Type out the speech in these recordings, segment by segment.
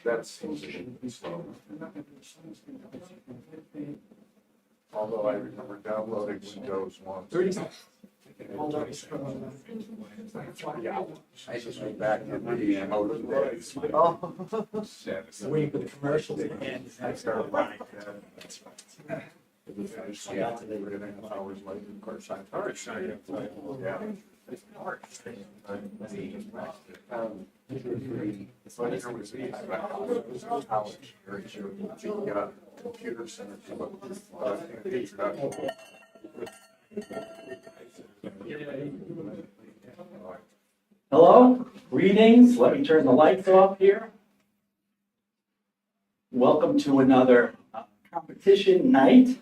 That's slow. Although I remember downloading Windows once. Yeah, I just went back in the motor days. Waiting for the commercials and I started running. Yeah, they were in hours later, of course, I started. Yeah. It's hard. It's funny, there was me, I was college, very sure, computer center. hello, greetings. Let me turn the lights off here. Welcome to another competition night.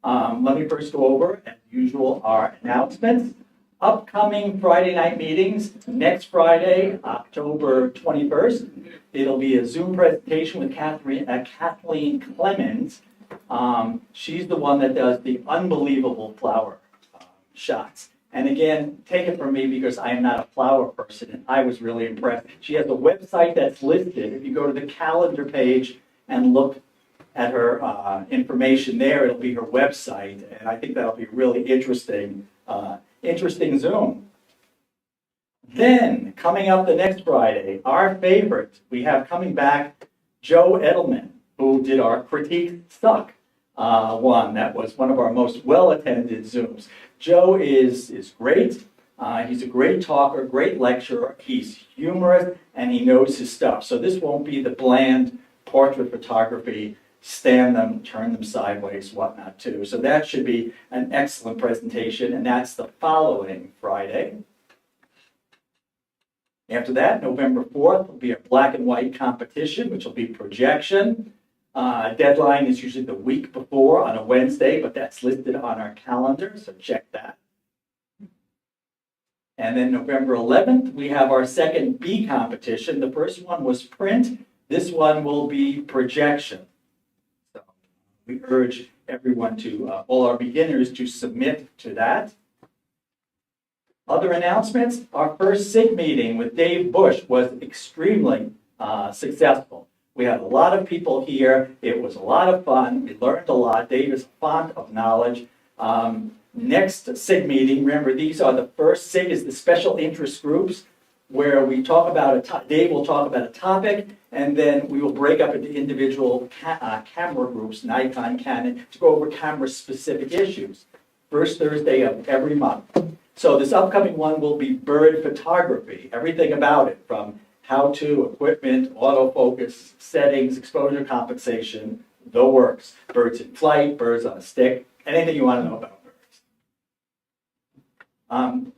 Let me first go over, as usual, our announcements. Upcoming Friday night meetings. Next Friday, October 21st, it'll be a Zoom presentation with Kathleen Clemens. She's the one that does the unbelievable flower shots. And again, take it from me because I am not a flower person, and I was really impressed. She has a website that's listed. If you go to the calendar page and look at her information there, it'll be her website, and I think that'll be really interesting Zoom. Then, coming up the next Friday, our favorite, we have coming back Joe Edelman, who did our Critique Suck one. That was one of our most well-attended Zooms. Joe is great. He's a great talker, great lecturer. He's humorous, and he knows his stuff. So this won't be the bland portrait photography, stand them, turn them sideways, whatnot too. So that should be an excellent presentation, and that's the following Friday. After that, November 4th, will be a black and white competition, which will be projection. Deadline is usually the week before on a Wednesday, but that's listed on our calendar, so check that. And then November 11th, we have our second B competition. The first one was print. This one will be projection. So we urge everyone to, all our beginners, to submit to that. Other announcements, our first SIG meeting with Dave Bush was extremely successful. We had a lot of people here. It was a lot of fun. We learned a lot. Dave is a font of knowledge. Next SIG meeting, remember these are the first, SIG is the special interest groups where we talk about, Dave will talk about a topic, and then we will break up into individual camera groups, Nikon, Canon, to go over camera-specific issues. First Thursday of every month. So this upcoming one will be bird photography, everything about it, from how-to, equipment, autofocus, settings, exposure compensation, the works. Birds in flight, birds on a stick, anything you want to know about birds.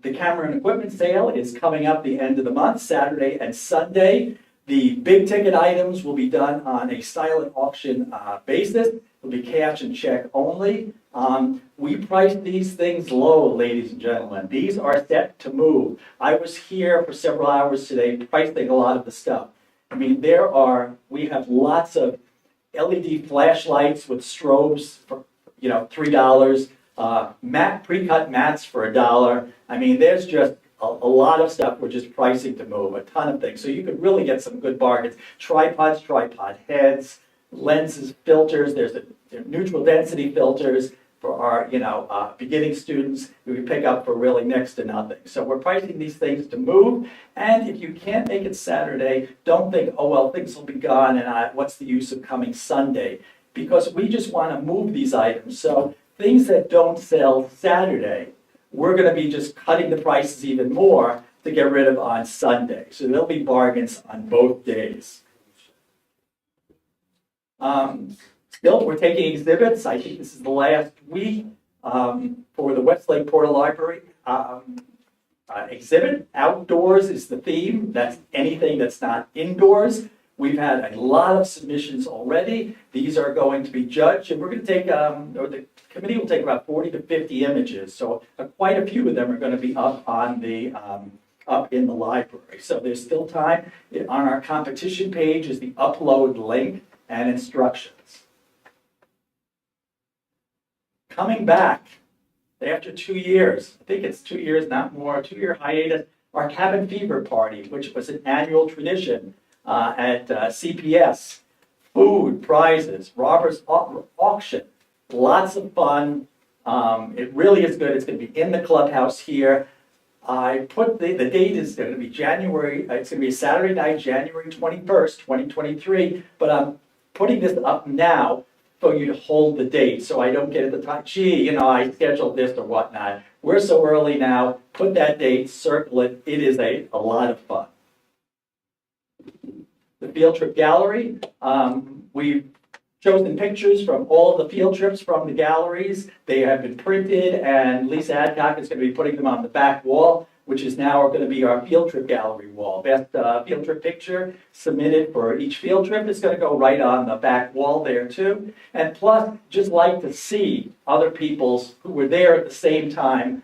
The camera and equipment sale is coming up the end of the month, Saturday and Sunday. The big ticket items will be done on a silent auction basis. It'll be cash and check only. We price these things low, ladies and gentlemen. These are set to move. I was here for several hours today pricing a lot of the stuff. I mean, we have lots of LED flashlights with strobes for, $3. Pre-cut mats for $1. I mean, there's just a lot of stuff we're just pricing to move, a ton of things. So you could really get some good bargains. Tripods, tripod heads, lenses, filters. There's neutral density filters for our, beginning students who we pick up for really next to nothing. So we're pricing these things to move. And if you can't make it Saturday, don't think, oh, well, things will be gone and what's the use of coming Sunday? Because we just want to move these items. So things that don't sell Saturday, we're going to be just cutting the prices even more to get rid of on Sunday. So there'll be bargains on both days. Still, we're taking exhibits. I think this is the last week for the Westlake Porter Library exhibit. Outdoors is the theme. That's anything that's not indoors. We've had a lot of submissions already. These are going to be judged, and we're going to take, or the committee will take about 40 to 50 images. So quite a few of them are going to be up on the up in the library. So there's still time. On our competition page is the upload link and instructions. Coming back after 2 years, I think it's 2 years, not more, 2-year hiatus, our Cabin Fever Party, which was an annual tradition. at CPS, food, prizes, Robert's auction, lots of fun. It really is good. It's going to be in the clubhouse here. I put the date is going to be January, it's going to be Saturday night, January 21st, 2023, but I'm putting this up now for you to hold the date so I don't get at the time, gee, I scheduled this or whatnot. We're so early now, put that date, circle it. It is a lot of fun. The field trip gallery, we've chosen pictures from all the field trips from the galleries. They have been printed, and Lisa Adcock is going to be putting them on the back wall, which is now going to be our field trip gallery wall. Best field trip picture submitted for each field trip is going to go right on the back wall there too. And plus, just like to see other people's who were there at the same time,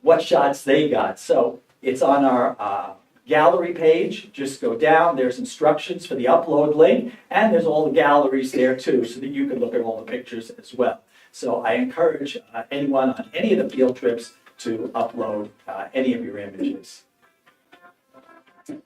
what shots they got. So it's on our gallery page. Just go down, there's instructions for the upload link, and there's all the galleries there too, so that you can look at all the pictures as well. So I encourage anyone on any of the field trips to upload any of your images.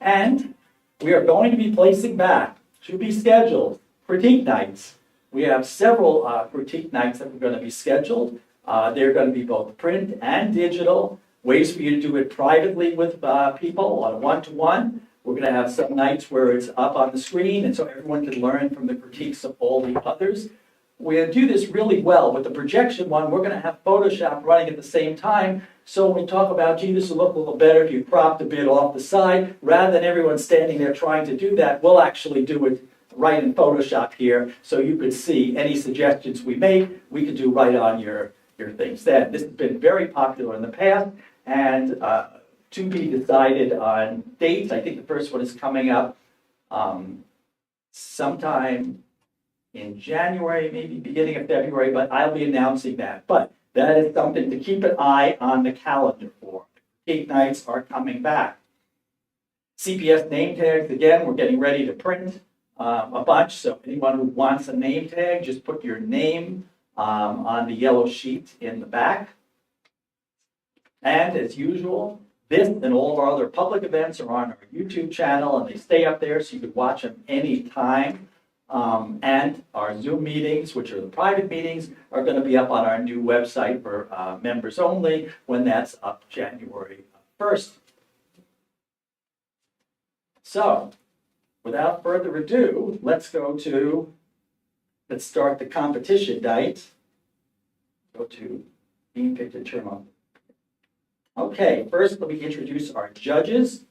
And we are going to be placing back, to be scheduled, critique nights. We have several critique nights that we're going to be scheduled. They're going to be both print and digital. Ways for you to do it privately with people on a one-to-one. We're going to have some nights where it's up on the screen, and so everyone can learn from the critiques of all the others. We're going to do this really well. With the projection one, we're going to have Photoshop running at the same time. So when we talk about, gee, this will look a little better if you cropped a bit off the side, rather than everyone standing there trying to do that, we'll actually do it right in Photoshop here, so you could see any suggestions we make, we could do right on your things. This has been very popular in the past, and to be decided on dates. I think the first one is coming up sometime in January, maybe beginning of February, but I'll be announcing that. But that is something to keep an eye on the calendar for. Critique nights are coming back. CPS name tags, again, we're getting ready to print a bunch, so anyone who wants a name tag, just put your name on the yellow sheet in the back. And as usual, this and all of our other public events are on our YouTube channel, and they stay up there so you can watch them anytime. And our Zoom meetings, which are the private meetings, are going to be up on our new website for members only when that's up January 1st. So, without further ado, let's start the competition night. Go to Being Picture Turn on. Okay, first let me introduce our judges.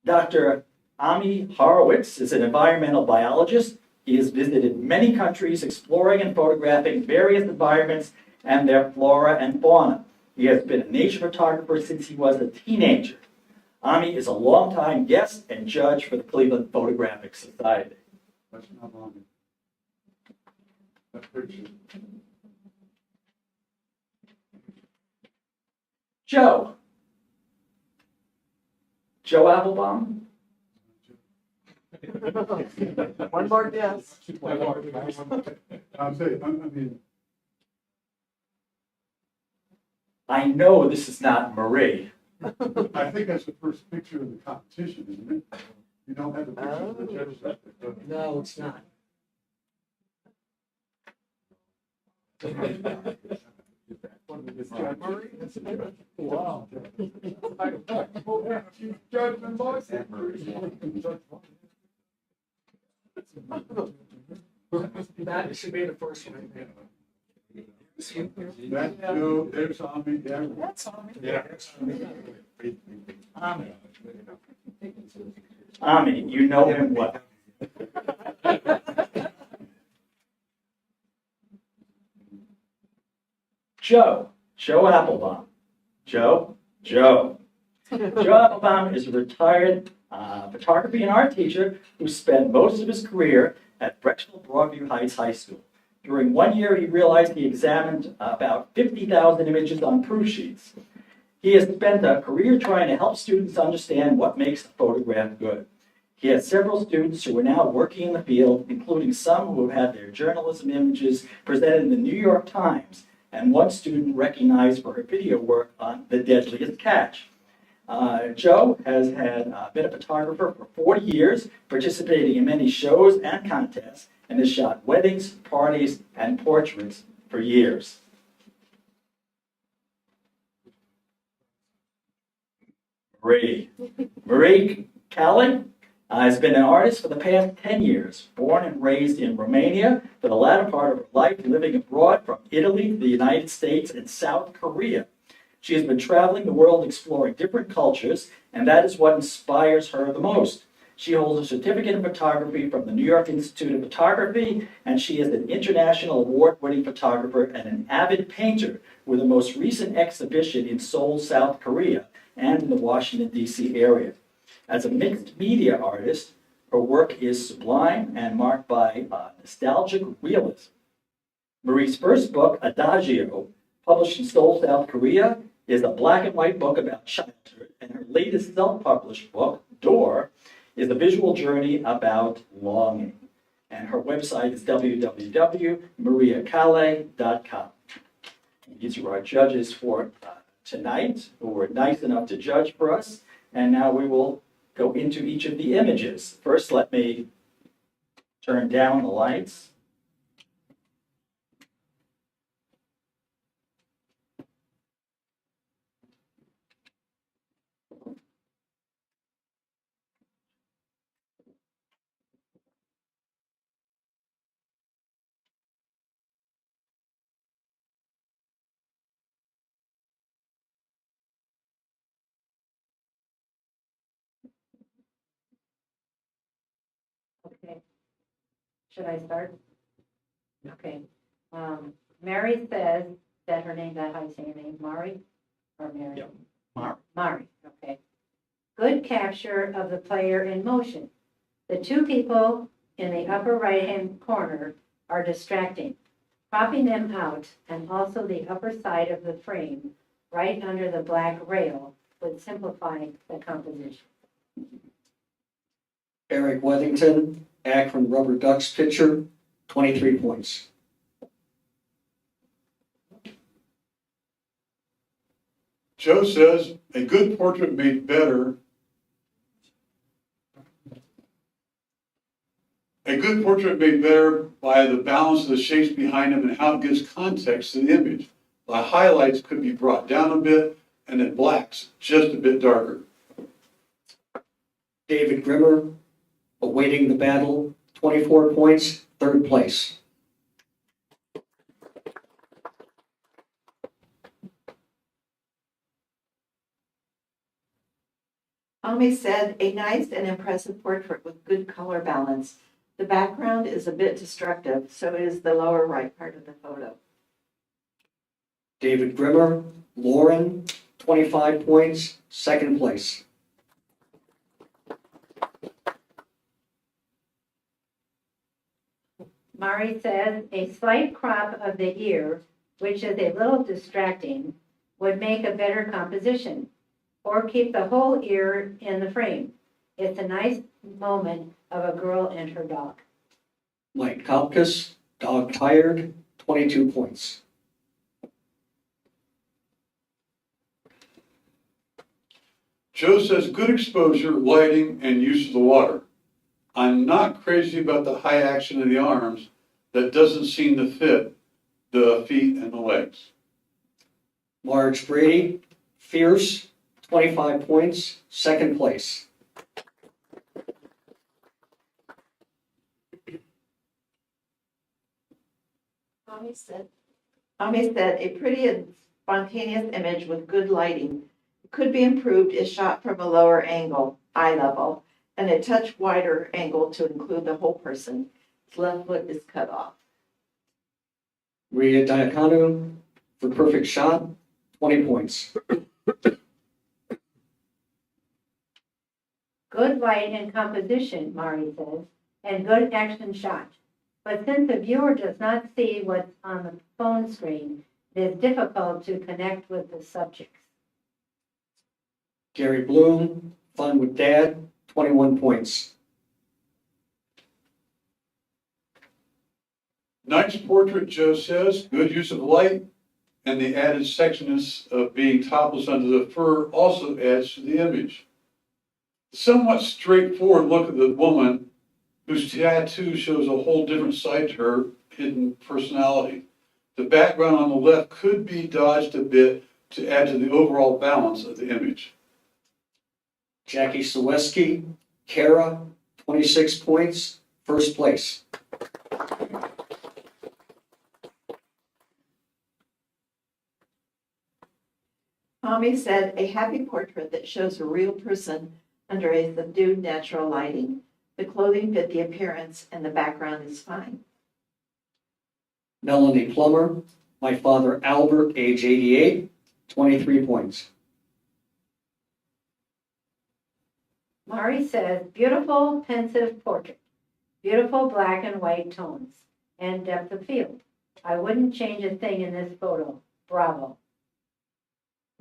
Dr. Ami Horowitz is an environmental biologist. He has visited many countries exploring and photographing various environments and their flora and fauna. He has been a nature photographer since he was a teenager. Ami is a longtime guest and judge for the Cleveland Photographic Society. That's not on it. That picture. Joe Applebaum. One more guess. I know this is not Marie. I think that's the first picture of the competition, isn't it? You don't have the picture of the judges. No, it's not. Wow. That should be the first one. That's Joe, there's Ami, there. That's on me. Yeah. Ami, you know him well. Joe Applebaum. Joe Applebaum is a retired photography and art teacher who spent most of his career at Brecksville Broadview Heights High School. During 1 year, he realized he examined about 50,000 images on proof sheets. He has spent a career trying to help students understand what makes a photograph good. He has several students who are now working in the field, including some who have had their journalism images presented in the New York Times, and one student recognized for her video work on The Deadliest Catch. Joe has been a photographer for 40 years, participating in many shows and contests, and has shot weddings, parties, and portraits for years. Marie Calling has been an artist for the past 10 years, born and raised in Romania, for the latter part of her life living abroad from Italy, the United States, and South Korea. She has been traveling the world exploring different cultures, and that is what inspires her the most. She holds a certificate in photography from the New York Institute of Photography, and she is an international award-winning photographer and an avid painter with the most recent exhibition in Seoul, South Korea, and in the Washington, D.C. area. As a mixed media artist, her work is sublime and marked by nostalgic realism. Marie's first book, Adagio, published in Seoul, South Korea, is a black and white book about childhood, and her latest self-published book, Door, is a visual journey about longing. And her website is www.mariacale.com. These are our judges for tonight, who were nice enough to judge for us. And now we will go into each of the images. First, let me turn down the lights. Okay. Should I start? Okay. Mary says that her name, that how you say your name, Mari? Or Mary? Yep, Mari. Mari, okay. Good capture of the player in motion. The two people in the upper right-hand corner are distracting. Cropping them out and also the upper side of the frame, right under the black rail, would simplify the composition. Eric Wethington, Akron Rubber Ducks pitcher, 23 points. Joe says, a good portrait made better. A good portrait made better by the balance of the shapes behind him and how it gives context to the image. The highlights could be brought down a bit and the blacks just a bit darker. David Grimmer, Awaiting the Battle, 24 points, third place. Ami said, a nice and impressive portrait with good color balance. The background is a bit destructive, so is the lower right part of the photo. David Grimmer, Lauren, 25 points, second place. Mari says a slight crop of the ear, which is a little distracting, would make a better composition, or keep the whole ear in the frame. It's a nice moment of a girl and her dog. Mike Kopkus, Dog Tired, 22 points. Joe says, good exposure, lighting, and use of the water. I'm not crazy about the high action of the arms that doesn't seem to fit the feet and the legs. Marge Brady, Fierce, 25 points, second place. Ami said, a pretty and spontaneous image with good lighting. It could be improved if shot from a lower angle, eye level, and a touch wider angle to include the whole person. His left foot is cut off. Ria Diakanu, for perfect shot, 20 points. Good light and composition, Mari says, and good action shot. But since the viewer does not see what's on the phone screen, it is difficult to connect with the subjects. Gary Bloom, Fun with Dad, 21 points. Nice portrait, Joe says, good use of light and the added sexiness of being topless under the fur also adds to the image. The somewhat straightforward look of the woman, whose tattoo shows a whole different side to her hidden personality. The background on the left could be dodged a bit to add to the overall balance of the image. Jackie Saweski, Kara, 26 points, first place. Tommy said, a happy portrait that shows a real person under a subdued natural lighting. The clothing fit the appearance and the background is fine. Melanie Plummer, my father Albert, age 88, 23 points. Mari says, beautiful pensive portrait, beautiful black and white tones, and depth of field. I wouldn't change a thing in this photo. Bravo.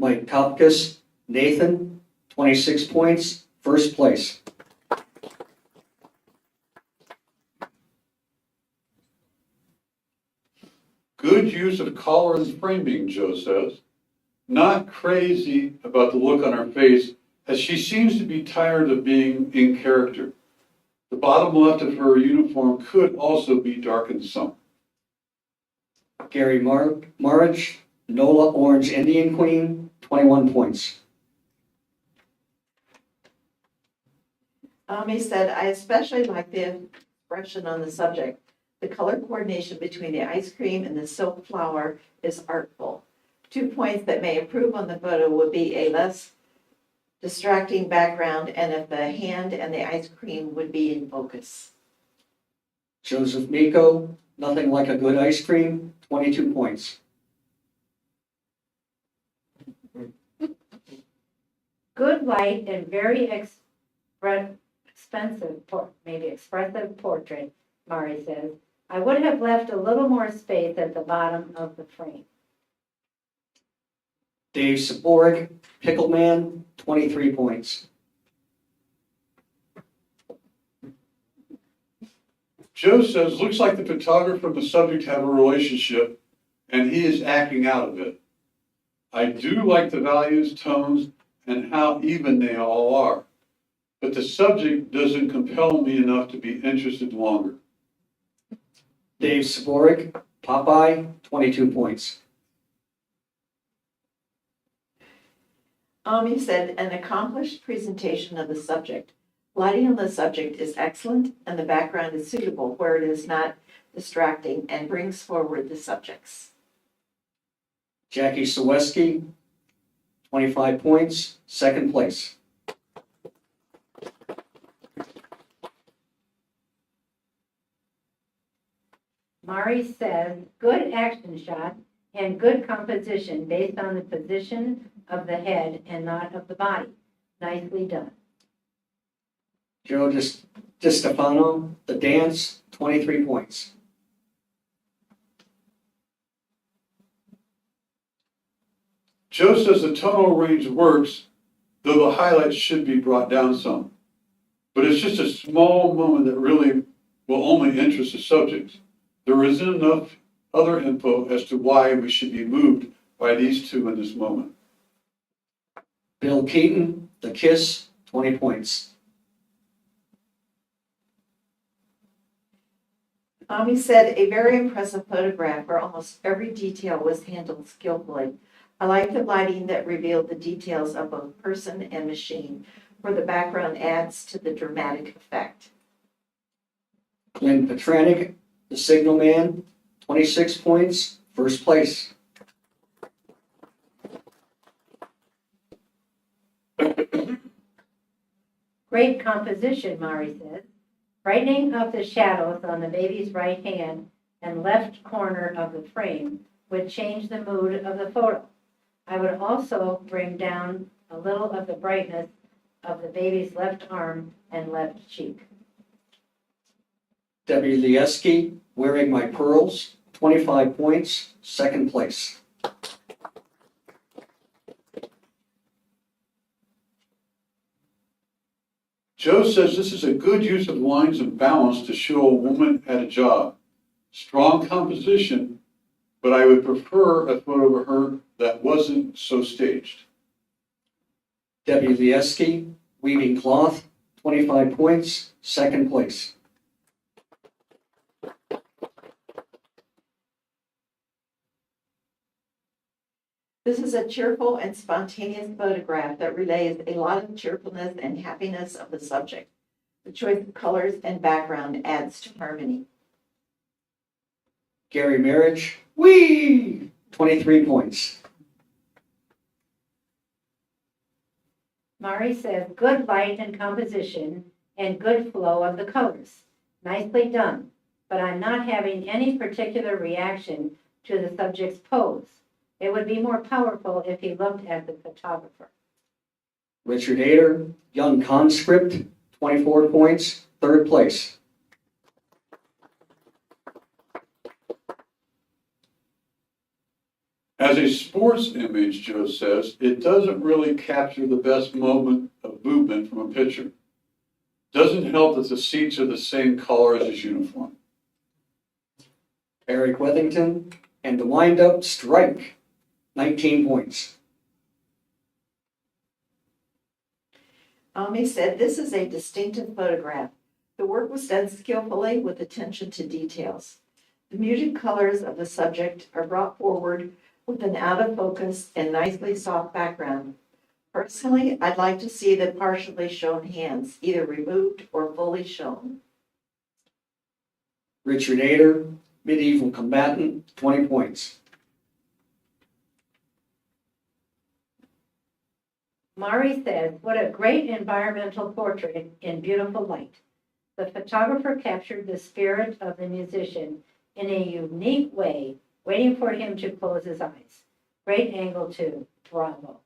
Mike Kopkus, Nathan, 26 points, first place. Good use of color and framing, Joe says. Not crazy about the look on her face, as she seems to be tired of being in character. The bottom left of her uniform could also be darkened some. Gary Marich, Nola Orange Indian Queen, 21 points. He said, I especially like the expression on the subject. The color coordination between the ice cream and the silk flower is artful. 2 points that may improve on the photo would be a less distracting background and if the hand and the ice cream would be in focus. Joseph Miko, Nothing Like a Good Ice Cream, 22 points. Good light and very expressive portrait, Mari says. I would have left a little more space at the bottom of the frame. Dave Saborig, Pickle Man, 23 points. Joe says, looks like the photographer and the subject have a relationship, and he is acting out of it. I do like the values, tones, and how even they all are, but the subject doesn't compel me enough to be interested longer. Dave Saborig, Popeye, 22 points. He said, an accomplished presentation of the subject. Lighting on the subject is excellent and the background is suitable where it is not distracting and brings forward the subjects. Jackie Saweski, 25 points, second place. Mari says, good action shot and good composition based on the position of the head and not of the body. Nicely done. Joe DiStefano, The Dance, 23 points. Joe says the tonal range works, though the highlights should be brought down some. But it's just a small moment that really will only interest the subject. There isn't enough other info as to why we should be moved by these two in this moment. Bill Keaton, The Kiss, 20 points. He said, a very impressive photograph where almost every detail was handled skillfully. I like the lighting that revealed the details of both person and machine, where the background adds to the dramatic effect. Glenn Petranik, The Signal Man, 26 points, first place. Great composition, Mari says. Brightening of the shadows on the baby's right hand and left corner of the frame would change the mood of the photo. I would also bring down a little of the brightness of the baby's left arm and left cheek. Debbie Lieski, Wearing My Pearls, 25 points, second place. Joe says this is a good use of lines and balance to show a woman at a job. Strong composition, but I would prefer a photo of her that wasn't so staged. Debbie Lieski, weaving cloth, 25 points, second place. This is a cheerful and spontaneous photograph that relays a lot of cheerfulness and happiness of the subject. The choice of colors and background adds to harmony. Gary Marriage, wee, 23 points. Mari says, good light and composition and good flow of the colors. Nicely done, but I'm not having any particular reaction to the subject's pose. It would be more powerful if he looked at the photographer. Richard Ader, Young Conscript, 24 points, third place. As a sports image, Joe says, it doesn't really capture the best moment of movement from a picture. Doesn't help that the seats are the same color as his uniform. Eric Wethington, and the wind-up strike, 19 points. Ami said, this is a distinctive photograph. The work was done skillfully with attention to details. The muted colors of the subject are brought forward with an out of focus and nicely soft background. Personally, I'd like to see the partially shown hands, either removed or fully shown. Richard Ader, Medieval Combatant, 20 points. Mari says, what a great environmental portrait in beautiful light. The photographer captured the spirit of the musician in a unique way, waiting for him to close his eyes. Great angle too. Bravo.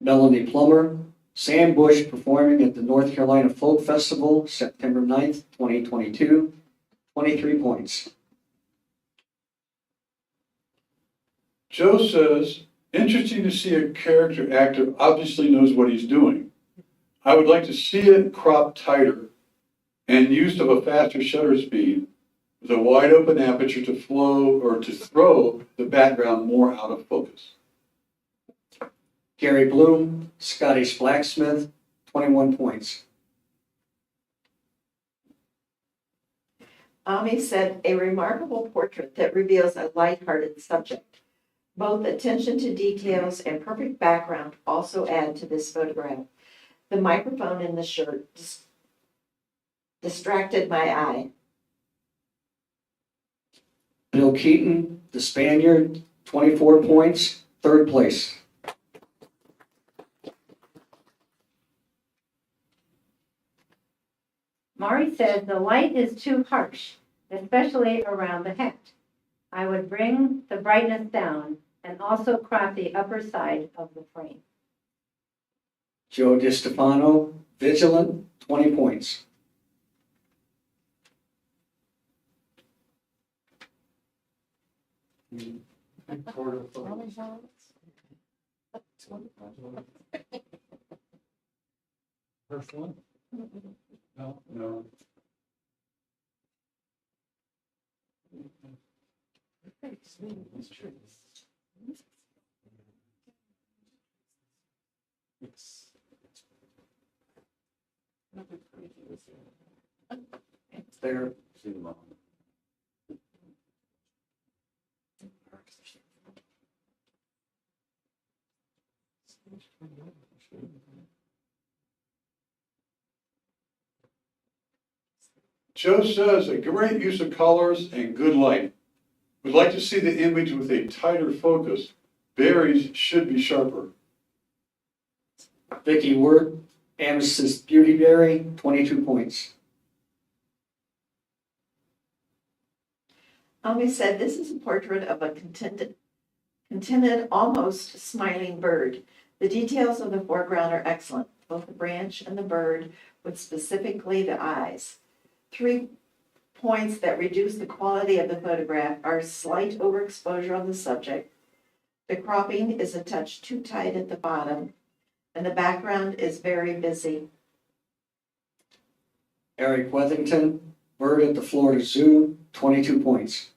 Melanie Plummer, Sam Bush performing at the North Carolina Folk Festival, September 9th, 2022, 23 points. Joe says, interesting to see a character actor obviously knows what he's doing. I would like to see it cropped tighter and used of a faster shutter speed with a wide open aperture to flow or to throw the background more out of focus. Gary Bloom, Scottish Blacksmith, 21 points. Ami said, a remarkable portrait that reveals a lighthearted subject. Both attention to details and perfect background also add to this photograph. The microphone in the shirt distracted my eye. Bill Keaton, The Spaniard, 24 points, third place. Mari says the light is too harsh, especially around the hat. I would bring the brightness down and also crop the upper side of the frame. Joe DiStefano, Vigilant, 20 points. First one? No. No. There. Joe says a great use of colors and good light. Would like to see the image with a tighter focus. Berries should be sharper. Vicky Word, Amethyst Beauty Berry, 22 points. Ami said, this is a portrait of a contented, almost smiling bird. The details of the foreground are excellent, both the branch and the bird, with specifically the eyes. 3 points that reduce the quality of the photograph are slight overexposure on the subject. The cropping is a touch too tight at the bottom, and the background is very busy. Eric Wethington, Bird at the Florida Zoo, 22 points.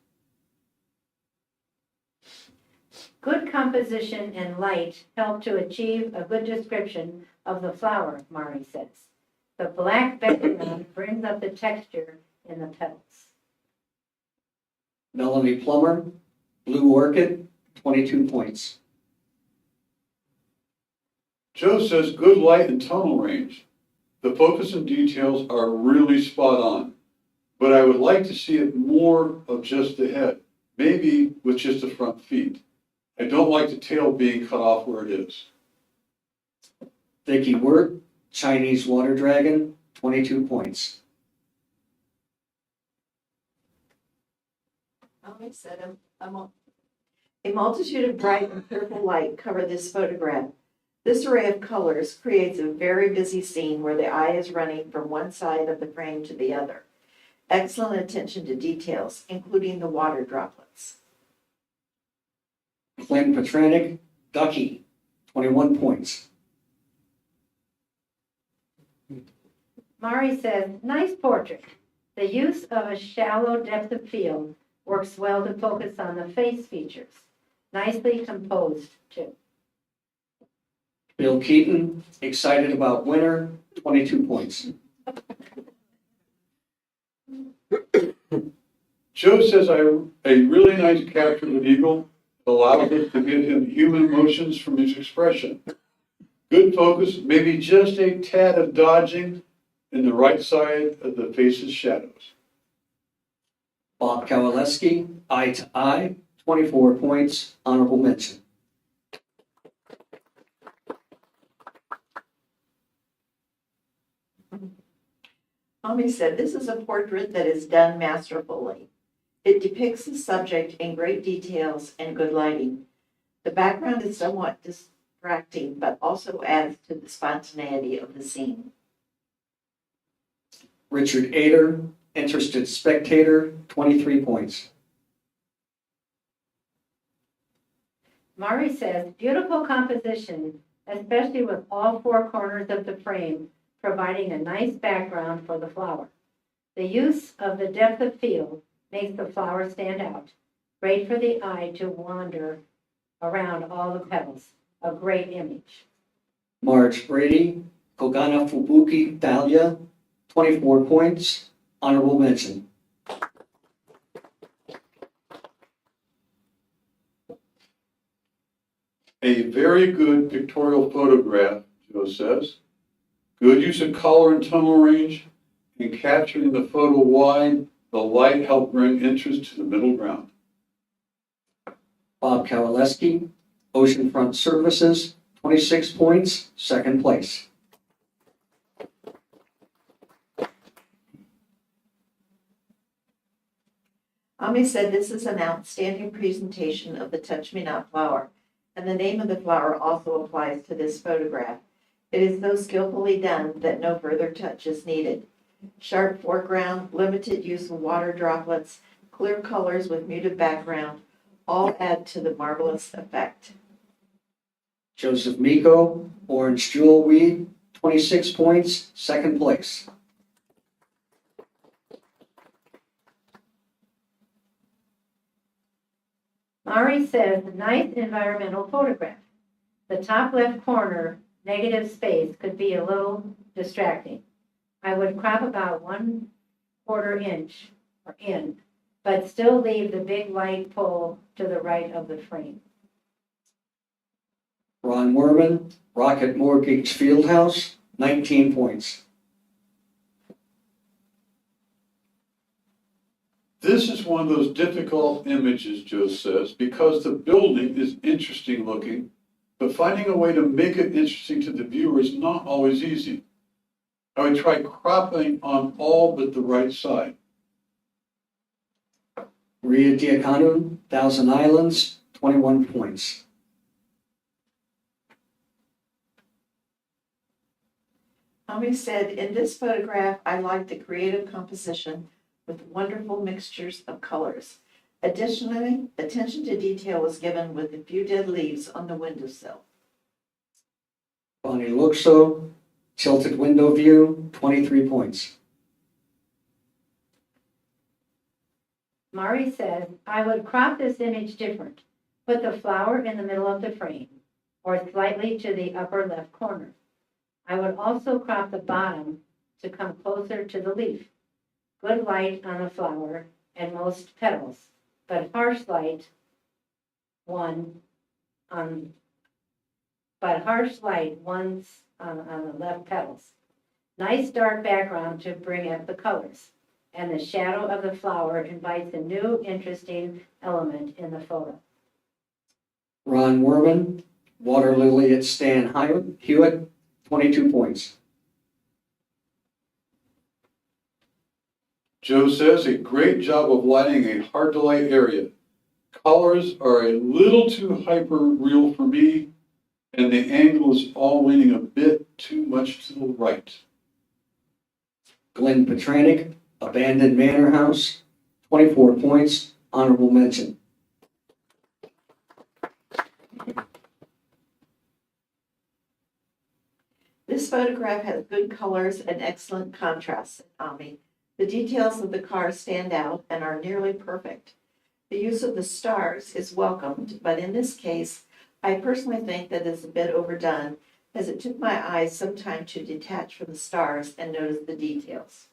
Good composition and light help to achieve a good description of the flower, Mari says. The black background brings up the texture in the petals. Melanie Plummer, Blue Orchid, 22 points. Joe says good light and tonal range. The focus and details are really spot on, but I would like to see it more of just the head, maybe with just the front feet. I don't like the tail being cut off where it is. Vicky Wirt, Chinese Water Dragon, 22 points. I said a multitude of bright and purple light cover this photograph. This array of colors creates a very busy scene where the eye is running from one side of the frame to the other. Excellent attention to details, including the water droplets. Clint Petranik, Ducky, 21 points. Mari says, nice portrait. The use of a shallow depth of field works well to focus on the face features. Nicely composed, too. Bill Keaton, excited about winter, 22 points. Joe says a really nice capture of an eagle allows us to give him human emotions from his expression. Good focus, maybe just a tad of dodging in the right side of the face's shadows. Bob Kowaleski, Eye to Eye, 24 points, honorable mention. Ami said, this is a portrait that is done masterfully. It depicts the subject in great details and good lighting. The background is somewhat distracting, but also adds to the spontaneity of the scene. Richard Ader, Interested Spectator, 23 points. Mari says, beautiful composition, especially with all four corners of the frame, providing a nice background for the flower. The use of the depth of field makes the flower stand out. Great for the eye to wander around all the petals. A great image. Marge Brady, Kogana Fubuki Dahlia, 24 points, honorable mention. A very good pictorial photograph, Joe says. Good use of color and tonal range. In capturing the photo wide, the light helped bring interest to the middle ground. Bob Kowaleski, Oceanfront Services, 26 points, second place. Ami said, this is an outstanding presentation of the Touch Me Not flower, and the name of the flower also applies to this photograph. It is so skillfully done that no further touch is needed. Sharp foreground, limited use of water droplets, clear colors with muted background, all add to the marvelous effect. Joseph Miko, Orange Jewel Weed, 26 points, second place. Mari says, nice environmental photograph. The top left corner negative space could be a little distracting. I would crop about 1/4 inch or in, but still leave the big light pole to the right of the frame. Ron Werman, Rocket Mortgage Fieldhouse, 19 points. This is one of those difficult images, Joe says, because the building is interesting looking, but finding a way to make it interesting to the viewer is not always easy. I would try cropping on all but the right side. Maria Diaconu, Thousand Islands, 21 points. Ami said, in this photograph, I like the creative composition with wonderful mixtures of colors. Additionally, attention to detail was given with a few dead leaves on the windowsill. Bonnie Luxo, Tilted Window View, 23 points. Mari says, I would crop this image different, Put the flower in the middle of the frame or slightly to the upper left corner. I would also crop the bottom to come closer to the leaf. Good light on the flower and most petals, but harsh light ones on the left petals. Nice dark background to bring out the colors, and the shadow of the flower invites a new, interesting element in the photo. Ron Werman, water lily at Stan Hewitt, 22 points. Joe says, a great job of lighting a hard to light area. Colors are a little too hyper real for me, and the angle is all leaning a bit too much to the right. Glenn Petranik, abandoned manor house, 24 points, honorable mention. This photograph has good colors and excellent contrast, Ami. The details of the cars stand out and are nearly perfect. The use of the stars is welcomed, but in this case, I personally think that it's a bit overdone, as it took my eyes some time to detach from the stars and notice the details.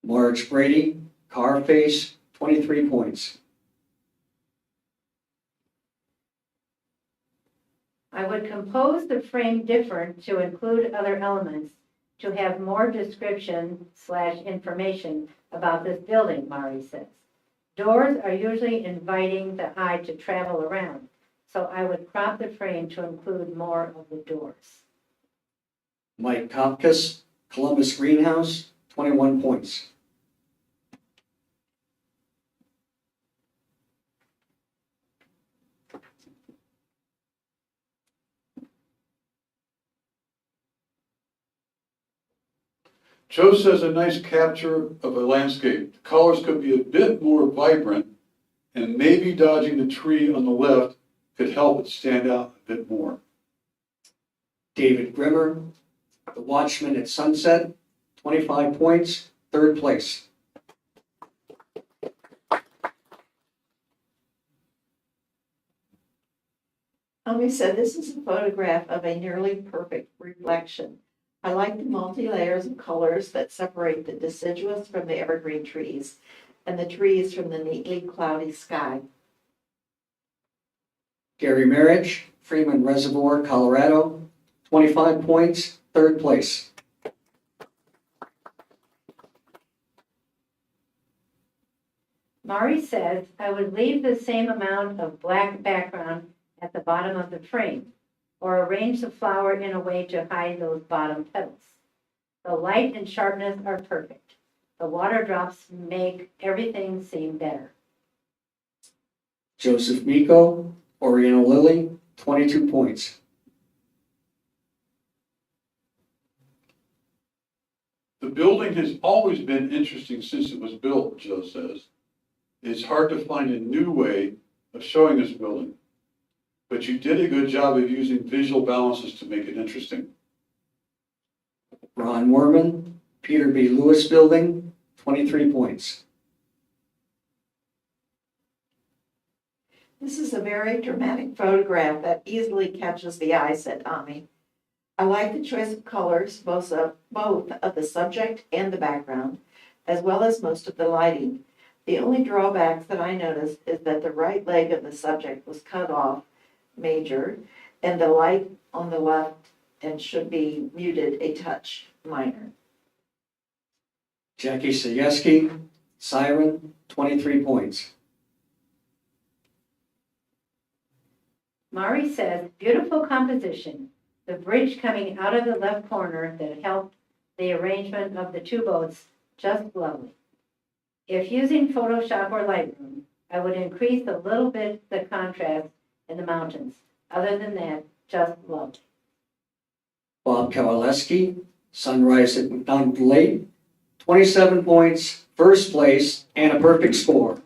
Marge Brady, car face, 23 points. I would compose the frame different to include other elements to have more description/information about this building, Mari says. Doors are usually inviting the eye to travel around, so I would crop the frame to include more of the doors. Mike Kopkus, Columbus Greenhouse, 21 points. Joe says a nice capture of a landscape. The colors could be a bit more vibrant, and maybe dodging the tree on the left could help it stand out a bit more. David Grimmer, The Watchman at Sunset, 25 points, third place. Ami said this is a photograph of a nearly perfect reflection. I like the multi-layers of colors that separate the deciduous from the evergreen trees and the trees from the neatly cloudy sky. Gary Marriage, Freeman Reservoir, Colorado, 25 points, third place. Mari says I would leave the same amount of black background at the bottom of the frame, or arrange the flower in a way to hide those bottom petals. The light and sharpness are perfect. The water drops make everything seem better. Joseph Miko, Oriental Lily, 22 points. The building has always been interesting since it was built, Joe says. It's hard to find a new way of showing this building, but you did a good job of using visual balances to make it interesting. Ron Werman, Peter B. Lewis Building, 23 points. This is a very dramatic photograph that easily catches the eye, said Ami. I like the choice of colors, both of the subject and the background, as well as most of the lighting. The only drawbacks that I noticed is that the right leg of the subject was cut off, major, and the light on the left and should be muted a touch, minor. Jackie Sajewski, Siren, 23 points. Mari says, beautiful composition. The bridge coming out of the left corner that helped the arrangement of the two boats, just lovely. If using Photoshop or Lightroom, I would increase a little bit the contrast in the mountains. Other than that, just lovely. Bob Kowaleski, Sunrise at McDonald Lake, 27 points, first place, and a perfect score.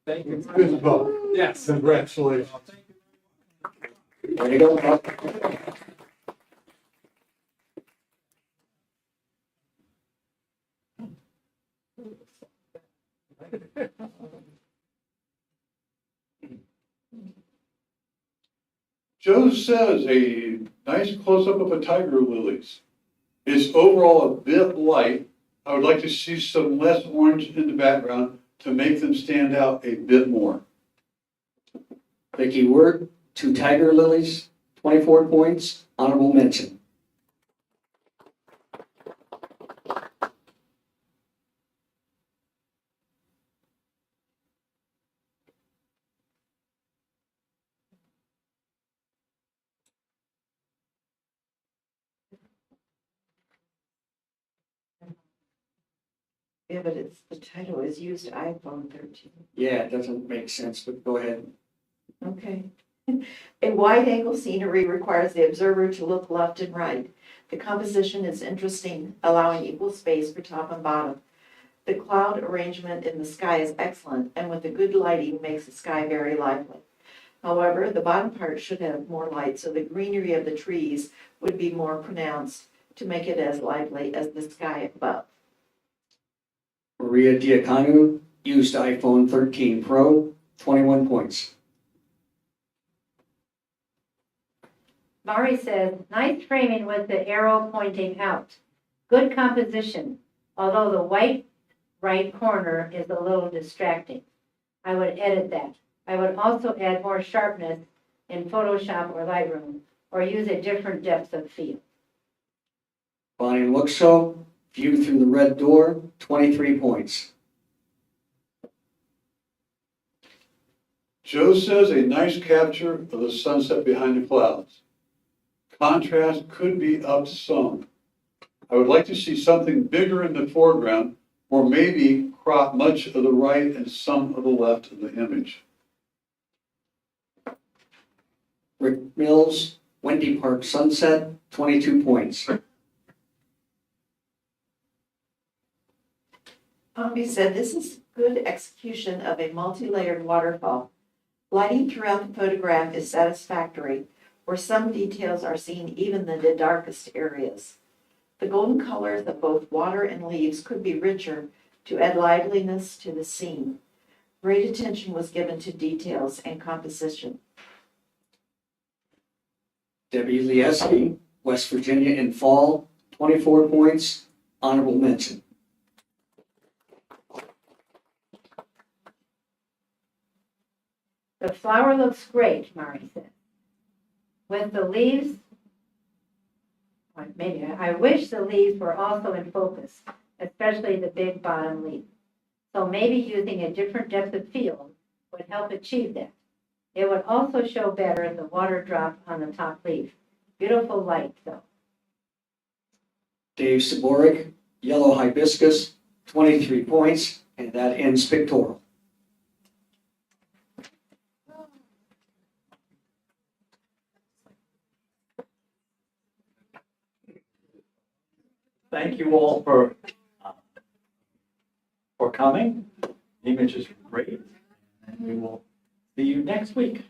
Thank you. Good, Bob. Yes. Congratulations. There you go, Bob. Joe says a nice close-up of a tiger lilies. It's overall a bit light. I would like to see some less orange in the background to make them stand out a bit more. Vicky Word, 2 tiger lilies, 24 points, honorable mention. Yeah, but the title is used iPhone 13. Yeah, it doesn't make sense, but go ahead. Okay. A wide-angle scenery requires the observer to look left and right. The composition is interesting, allowing equal space for top and bottom. The cloud arrangement in the sky is excellent, and with the good lighting makes the sky very lively. However, the bottom part should have more light, so the greenery of the trees would be more pronounced to make it as lively as the sky above. Maria Diaconu, used iPhone 13 Pro, 21 points. Mari says, nice framing with the arrow pointing out. Good composition, although the white right corner is a little distracting. I would edit that. I would also add more sharpness in Photoshop or Lightroom, or use a different depth of field. Bonnie Luxo, view through the red door, 23 points. Joe says a nice capture of the sunset behind the clouds. Contrast could be up some. I would like to see something bigger in the foreground, or maybe crop much of the right and some of the left of the image. Rick Mills, Wendy Park Sunset, 22 points. He said, this is good execution of a multi-layered waterfall. Lighting throughout the photograph is satisfactory, where some details are seen even in the darkest areas. The golden colors of both water and leaves could be richer to add liveliness to the scene. Great attention was given to details and composition. Debbie Lieski, West Virginia in fall, 24 points, honorable mention. The flower looks great, Mari said. With the leaves, or maybe, I wish the leaves were also in focus, especially the big bottom leaf. So maybe using a different depth of field would help achieve that. It would also show better the water drop on the top leaf. Beautiful light, though. Dave Saborik, yellow hibiscus, 23 points, and that ends pictorial. Thank you all for coming. The image is great, and we will see you next week.